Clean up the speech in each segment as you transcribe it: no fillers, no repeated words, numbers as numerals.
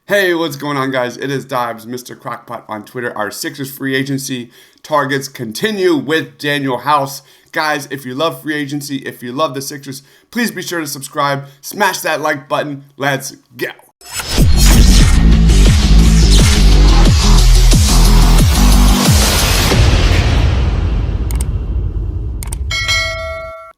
Hey, what's going on, guys? It is Dives, Mr. Crockpot on Twitter. Our Sixers free agency targets continue with Danuel House. Guys, if you love free agency, if you love the Sixers, please be sure to subscribe, smash that like button. Let's go.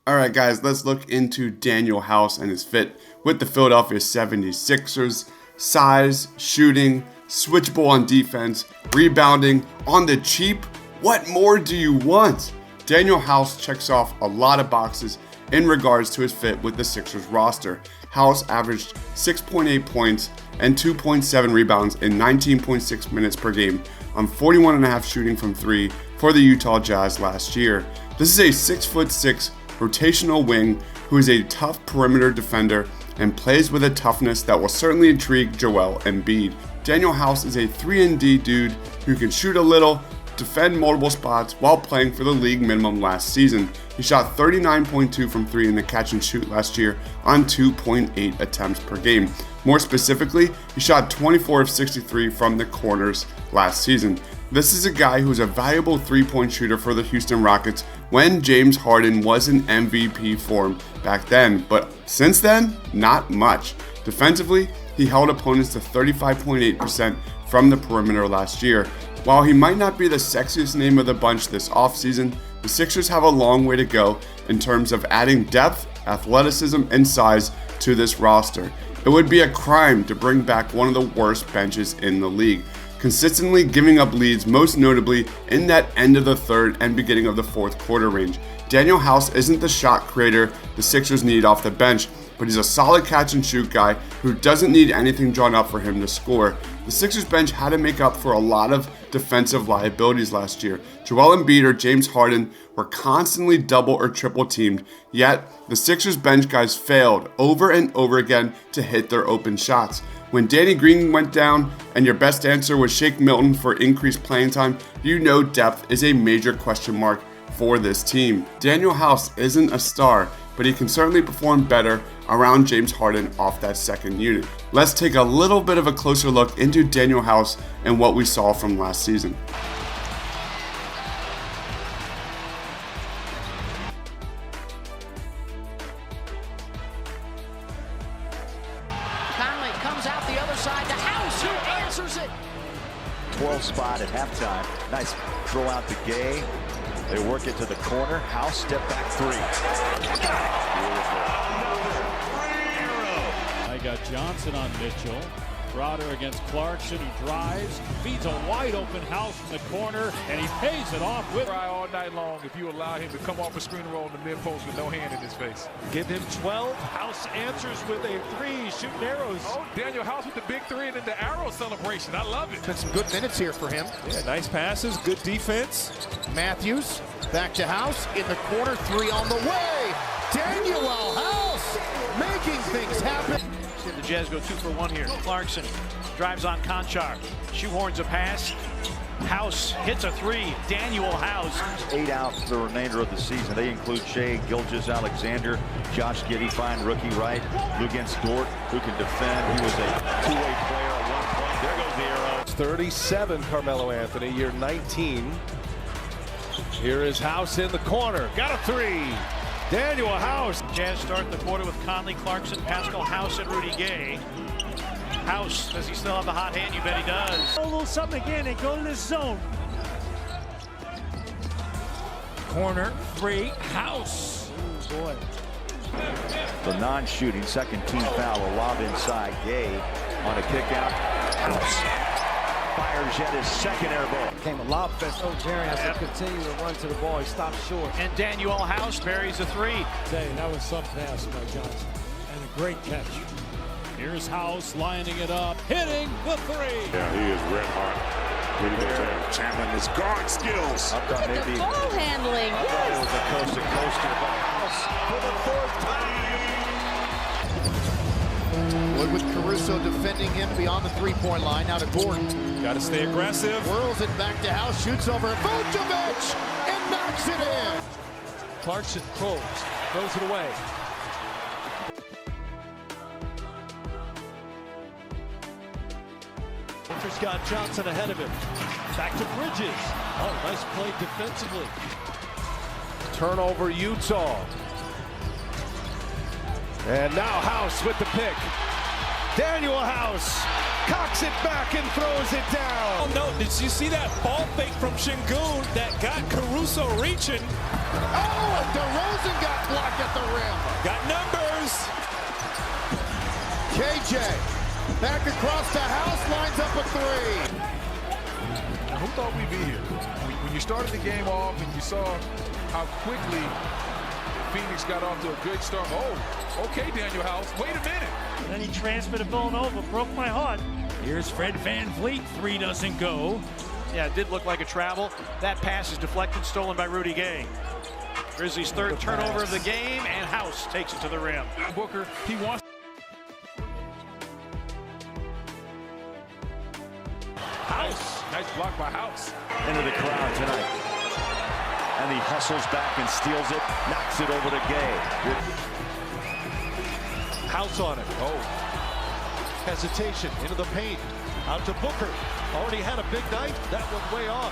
Alright guys, let's look into Danuel House and his fit with the Philadelphia 76ers. Size, shooting, switchable on defense, rebounding, on the cheap. What more do you want? Danuel House checks off a lot of boxes in regards to his fit with the Sixers roster. House averaged 6.8 points and 2.7 rebounds in 19.6 minutes per game on 41.5% shooting from three for the Utah Jazz last year. This is a 6'6" rotational wing who is a tough perimeter defender and plays with a toughness that will certainly intrigue Joel Embiid. Danuel House is a 3-and-D dude who can shoot a little, defend multiple spots while playing for the league minimum last season. He shot 39.2 from three in the catch and shoot last year on 2.8 attempts per game. More specifically, he shot 24 of 63 from the corners last season. This is a guy who's a valuable three-point shooter for the Houston Rockets when James Harden was in MVP form back then, but since then, not much. Defensively, he held opponents to 35.8% from the perimeter last year. While he might not be the sexiest name of the bunch this offseason, the Sixers have a long way to go in terms of adding depth, athleticism, and size to this roster. It would be a crime to bring back one of the worst benches in the league, consistently giving up leads, most notably in that end of the third and beginning of the fourth quarter range. Danuel House isn't the shot creator the Sixers need off the bench, but he's a solid catch and shoot guy who doesn't need anything drawn up for him to score. The Sixers bench had to make up for a lot of defensive liabilities last year. Joel Embiid or James Harden were constantly double or triple teamed, yet the Sixers bench guys failed over and over again to hit their open shots. When Danny Green went down and your best answer was Shake Milton for increased playing time, you know depth is a major question mark for this team. Danuel House isn't a star, but he can certainly perform better around James Harden off that second unit. Let's take a little bit of a closer look into Danuel House and what we saw from last season. Comes out the other side to House, who answers it. 12 spot at halftime. Nice throw out to Gay. They work it to the corner. House step back three. I got Johnson on Mitchell. Crowder against Clarkson. He drives, feeds a wide open House in the corner, and he pays it off with all night long if you allow him to come off a screen roll in the mid post with no hand in his face. Give him 12. House answers with a three, shooting arrows. Oh, Danuel House with the big three and then the arrow celebration. I love it. Been some good minutes here for him. Yeah, nice passes, good defense. Matthews back to House in the corner, three on the way. Danuel House making things happen. The Jazz go 2 for 1 here. Clarkson drives on Conchar, shoehorns a pass. House hits a three. Danuel House. 8 out for the remainder of the season. They include Shea Gilgeous-Alexander, Josh Giddey, fine rookie right, Luguentz Dort, who can defend. He was a two-way player at one point. There goes the arrow. 37, Carmelo Anthony, year 19. Here is House in the corner. Got a three. Danuel House. Jazz start the quarter with Conley, Clarkson, Pascal, House, and Rudy Gay. House, does he still have the hot hand? You bet he does. A little something again and go to the zone. Corner, three, House. Oh boy. The non-shooting second team foul, a lob inside. Gay on a kick out. House fires yet his second air ball. Came a lob fest. Oh, Jerry has to continue to run to the ball. He stopped short. And Danuel House buries a three. Tell you, that was some pass by Johnson. And a great catch. Here's House lining it up, hitting the three. Yeah, he is red hot. Really good job. Channeling his guard skills. I thought maybe ball handling. it was a coast-to-coaster by House for the fourth time. Wood with Caruso defending him beyond the three-point line. Now to Gordon. Got to stay aggressive. Whirls it back to House, shoots over Vucevic and knocks it in. Clarkson throws it away. Booker's got Johnson ahead of him. Back to Bridges. Oh, nice play defensively. Turnover, Utah. And now House with the pick. Danuel House cocks it back and throws it down. Oh no, did you see that ball fake from Şengün that got Caruso reaching? Oh, and DeRozan got blocked at the rim. Got numbers. KJ back across to House, lines up a three. Now, who thought we'd be here? When you started the game off and you saw how quickly Phoenix got off to a good start. Oh, okay, Danuel House. Wait a minute. Then he transferred to Villanova, broke my heart. Here's Fred VanVleet. 3 doesn't go. Yeah, it did look like a travel. That pass is deflected, stolen by Rudy Gay. Grizzlies' third turnover of the game, and House takes it to the rim. Booker, he wants. House. Nice block by House. Into the crowd tonight. And he hustles back and steals it, knocks it over to Gay. House on it. Oh. Hesitation into the paint. Out to Booker. Already had a big night. That one way off.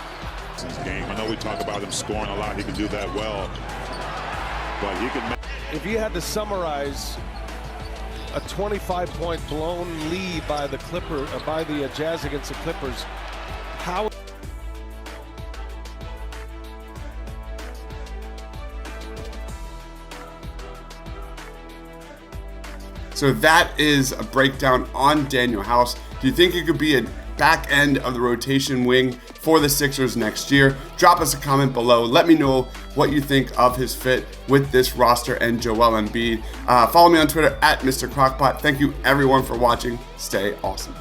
His game. I know we talk about him scoring a lot. He can do that well. But he can. If you had to summarize a 25-point blown lead by the Jazz against the Clippers, how? So that is a breakdown on Danuel House. Do you think it could be a back end of the rotation wing for the Sixers next year? Drop us a comment below. Let me know what you think of his fit with this roster and Joel Embiid. Follow me on Twitter at Mr. Crockpot. Thank you everyone for watching. Stay awesome.